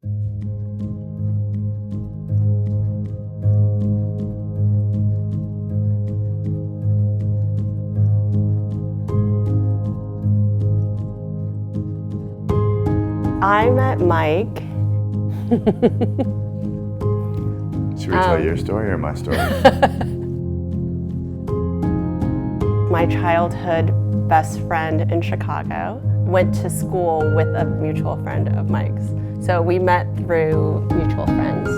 I met Mike. Should we tell your story or my story? My childhood best friend in Chicago went to school with a mutual friend of Mike's. So we met through mutual friends.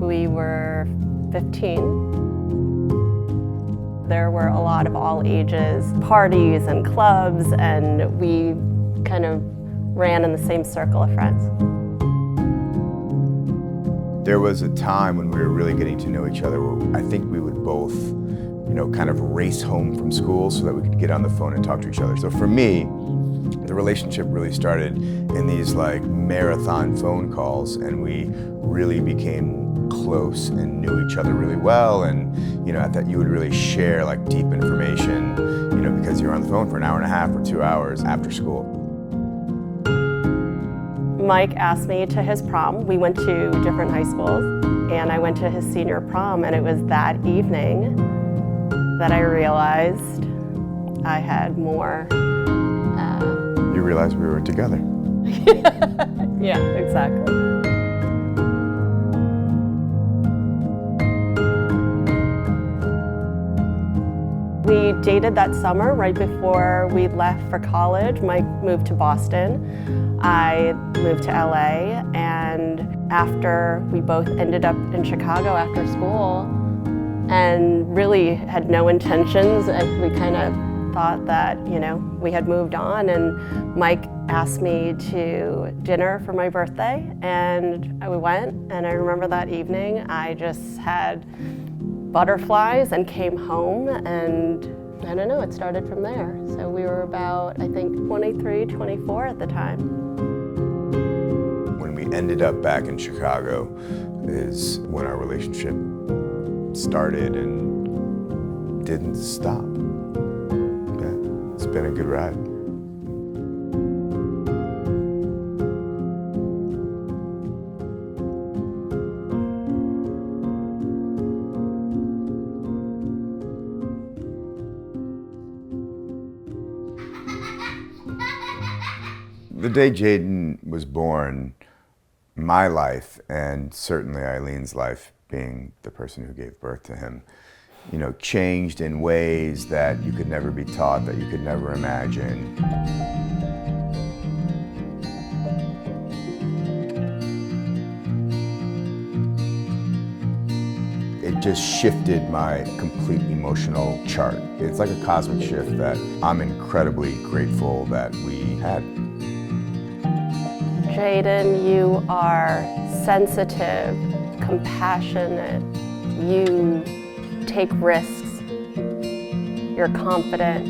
We were 15. There were a lot of all ages parties and clubs, and we kind of ran in the same circle of friends. There was a time when we were really getting to know each other where I think we would both, kind of race home from school so that we could get on the phone and talk to each other. So for me, the relationship really started in these like marathon phone calls, and we really became close and knew each other really well. And at that you would really share like deep information, because you're on the phone for an hour and a half or 2 hours after school. Mike asked me to his prom. We went to different high schools, and I went to his senior prom, and it was that evening that I realized I had more. You realized we were together. Yeah, exactly. We dated that summer right before we left for college. Mike moved to Boston. I moved to LA, and after we both ended up in Chicago after school and really had no intentions, we kind of thought that, we had moved on, and Mike asked me to dinner for my birthday, and we went, and I remember that evening I just had butterflies and came home, and I don't know, it started from there. So we were about, I think, 23, 24 at the time. When we ended up back in Chicago is when our relationship started and didn't stop. Yeah, it's been a good ride. The day Jaden was born, my life, and certainly Eileen's life, being the person who gave birth to him, changed in ways that you could never be taught, that you could never imagine. It just shifted my complete emotional chart. It's like a cosmic shift that I'm incredibly grateful that we had. Jaden, you are sensitive, compassionate, you take risks, you're confident.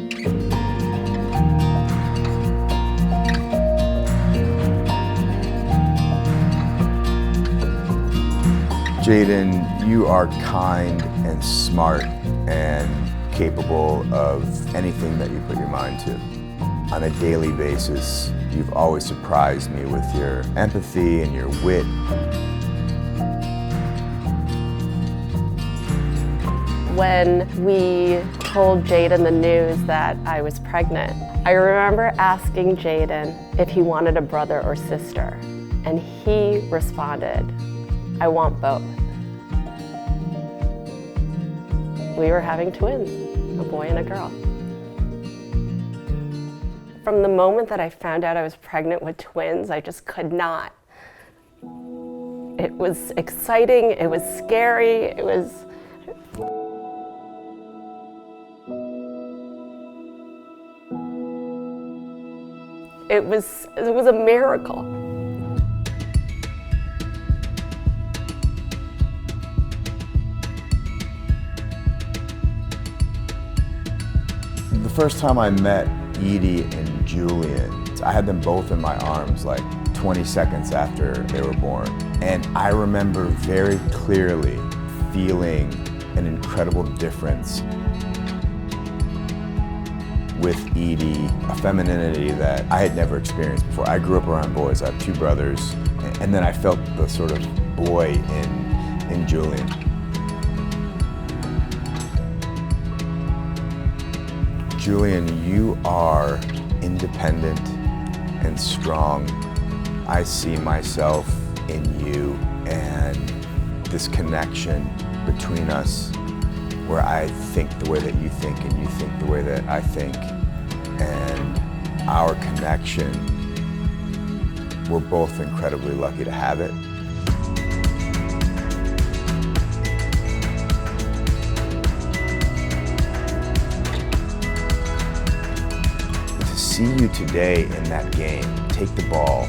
Jaden, you are kind and smart and capable of anything that you put your mind to. On a daily basis, you've always surprised me with your empathy and your wit. When we told Jaden the news that I was pregnant, I remember asking Jaden if he wanted a brother or sister, and he responded, "I want both." We were having twins, a boy and a girl. From the moment that I found out I was pregnant with twins, I just could not. It was exciting, it was scary, it was a miracle. The first time I met Edie and Julian, I had them both in my arms like 20 seconds after they were born. And I remember very clearly feeling an incredible difference with Edie, a femininity that I had never experienced before. I grew up around boys. I have two brothers. And then I felt the sort of boy in Julian. Julian, you are independent and strong. I see myself in you and this connection between us where I think the way that you think and you think the way that I think. And our connection, we're both incredibly lucky to have it. To see you today in that game, take the ball,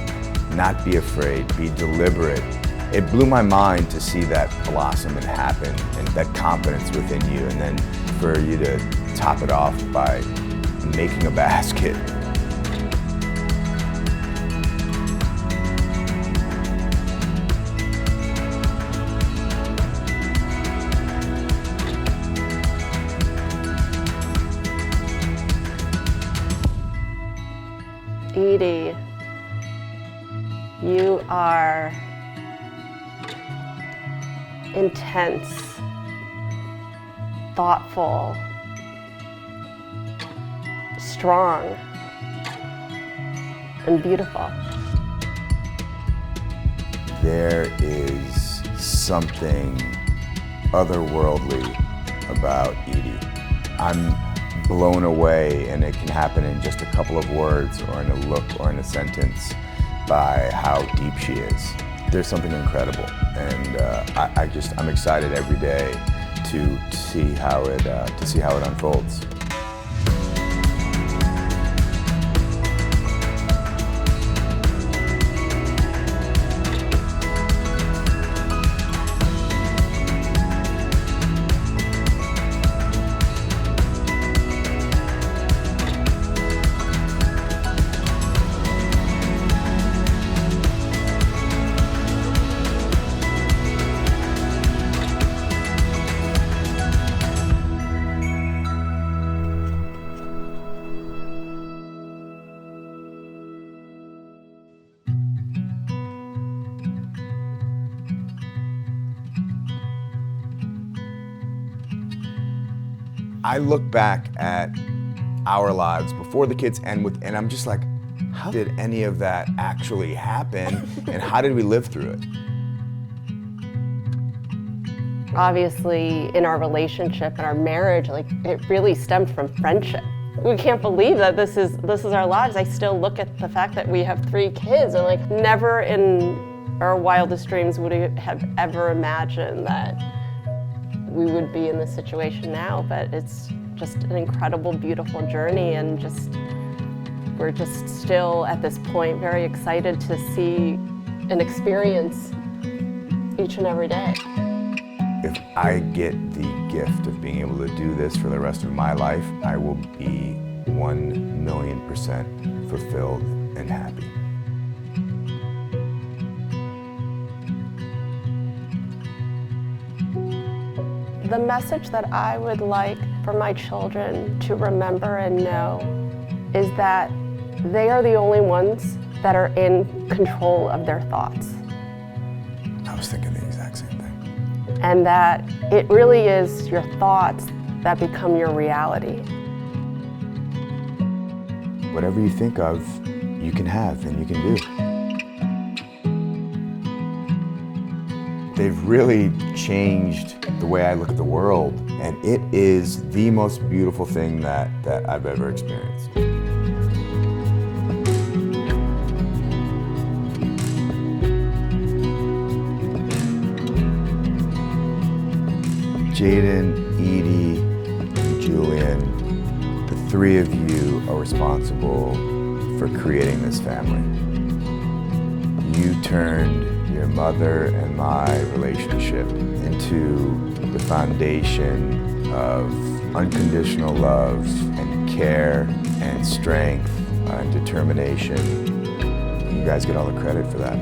not be afraid, be deliberate. It blew my mind to see that blossom and happen and that confidence within you, and then for you to top it off by making a basket. Edie, you are intense, thoughtful, strong, and beautiful. There is something otherworldly about Edie. I'm blown away, and it can happen in just a couple of words or in a look or in a sentence by how deep she is. There's something incredible, and I'm excited every day to see how it unfolds. I look back at our lives before the kids and I'm just like, how did any of that actually happen, and how did we live through it? Obviously, in our relationship and our marriage, like, it really stemmed from friendship. We can't believe that this is our lives. I still look at the fact that we have 3 kids, and like, never in our wildest dreams would we have ever imagined that we would be in this situation now. But it's just an incredible, beautiful journey, and we're just still at this point very excited to see and experience each and every day. If I get the gift of being able to do this for the rest of my life, I will be 1,000,000% fulfilled and happy. The message that I would like for my children to remember and know is that they are the only ones that are in control of their thoughts. I was thinking the exact same thing. And that it really is your thoughts that become your reality. Whatever you think of, you can have and you can do. They've really changed the way I look at the world, and it is the most beautiful thing that I've ever experienced. Jaden, Edie, and Julian, the 3 of you are responsible for creating this family. You turned your mother and my relationship into the foundation of unconditional love and care and strength and determination. You guys get all the credit for that.